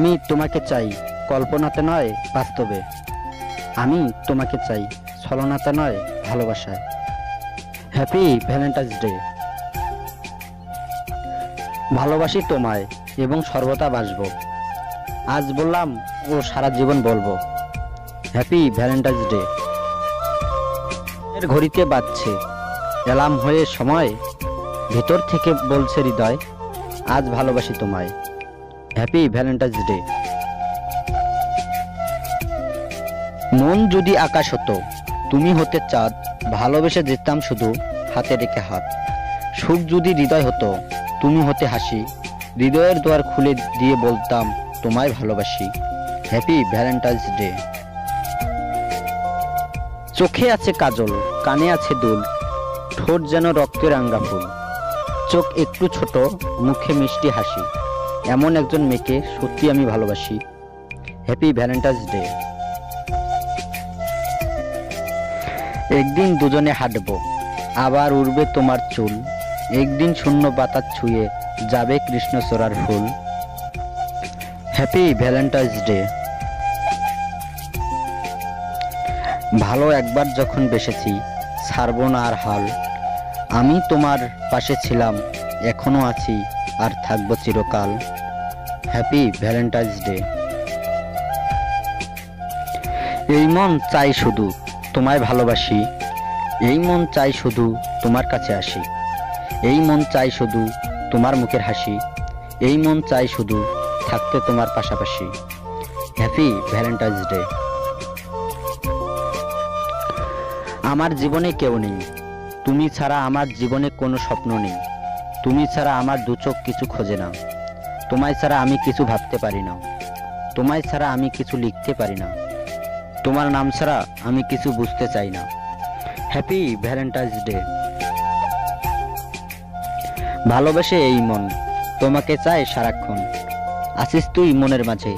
আমি তোমাকে চাই কল্পনাতে নয় বাস্তবে। আমি তোমাকে চাই ছলনাতে নয় ভালোবাসায়। Happy Valentine's day. ভালোবাসি তোমায় এবং সর্বদা বাসবো। আজ বললাম ও সারা জীবন বলবো। Happy Valentine's day. এর ঘড়িতে বাজছে অ্যালার্ম হয়ে সময়, ভেতর থেকে বলছে হৃদয় আজ ভালোবাসি তোমায়। Happy Valentine's day. মন যদি আকাশ হতো, তুমি হতে চাঁদ, ভালোবেসে যেতাম শুধু হাতে রেখে হাত। সুখ যদি হৃদয় হতো, তুমি হতে হাসি, হৃদয়ের দুয়ার খুলে দিয়ে বলতাম তোমায় ভালোবাসি। Happy Valentine's day. চোখে আছে কাজল, কানে আছে দুল, ঠোঁট যেন রক্তের রাঙা ফুল। চোখ একটু ছোট, মুখে মিষ্টি হাসি, এমন একজন মেয়েকে সত্যি আমি ভালোবাসি। Happy Valentine's day. একদিন দুজনে হাঁটবো, আবার উড়বে তোমার চুল, একদিন শূন্য বাতাস ছুঁয়ে যাবে কৃষ্ণচূড়ার ফুল। Happy Valentine's Day. ভালো একবার যখন বেসেছি, ছাড়বো না আর হাল। আমি তোমার পাশে ছিলাম, এখনো আছি, আর থাকবো চিরকাল। Happy Valentine's day. এই মন চাই শুধু তোমায় ভালোবাসি, এই মন চাই শুধু তোমার কাছে আসি, এই মন চাই শুধু তোমার মুখের হাসি, এই মন চাই শুধু থাকতে তোমার পাশাপাশি। Happy Valentine's day. আমার জীবনে কেউ নেই, তুমি ছাড়া আমার জীবনে কোনো স্বপ্ন নেই, তুমি ছাড়া আমার দু চোখ কিছু খোঁজে না, তোমায় ছাড়া আমি কিছু ভাবতে পারি না, তোমায় ছাড়া আমি কিছু লিখতে পারি না, তোমার নাম ছাড়া আমি কিছু বুঝতে চাই না। Happy Valentine's day. ভালোবেসে এই মন তোমাকে চায় সারাক্ষণ, আছিস তুই মনের মাঝে,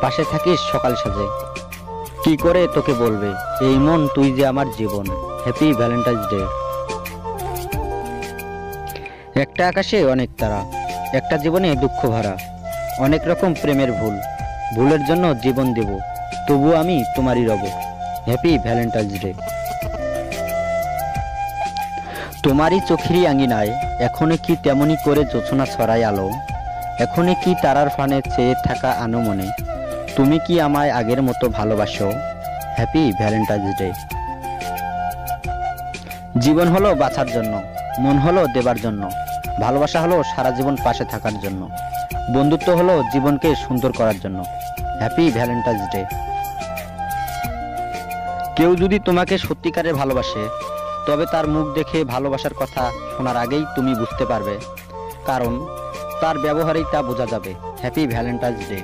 পাশে থাকিস সকাল সাজে। কি করে তোকে বলবে এই মন তুই যে আমার জীবন। Happy Valentine's day. একটা আকাশে অনেক তারা, একটা জীবনে দুঃখ ভরা, অনেক রকম প্রেমের ভুল, ভুলের জন্য জীবন দেব, তবু আমি তোমারই রব। Happy Valentine's day. তোমারই চোখেরই আঙিনায় এখনো কি তেমনি করে জোছনা ছড়ায় আলো, এখনো কি তারার ফানে চেয়ে থাকা আনো মনে, তুমি কি আমায় আগের মতো ভালোবাসো। Happy Valentine's day. জীবন হলো বাঁচার জন্য, মন হলো দেবার জন্য, ভালোবাসা হলো সারা জীবন পাশে থাকার জন্য, বন্ধুত্ব হলো জীবনকে সুন্দর করার জন্য। Happy Valentine's day. কেউ যদি তোমাকে সত্যিকারের ভালোবাসে, তবে তার মুখ দেখে ভালোবাসার কথা শোনার আগেই তুমি বুঝতে পারবে, কারণ তার ব্যবহারেই তা বোঝা যাবে। Happy Valentine's day.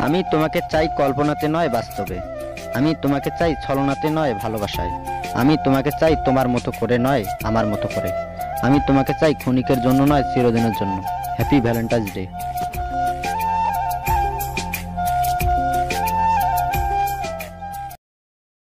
আমি তোমাকে চাই কল্পনাতে নয় বাস্তবে, আমি তোমাকে চাই ছলনাতে নয় ভালোবাসায়, আমি তোমাকে চাই তোমার মতো করে নয় আমার মতো করে, আমি তোমাকে চাই ক্ষণিকের জন্য নয় চিরদিনের জন্য। Happy Valentine's day.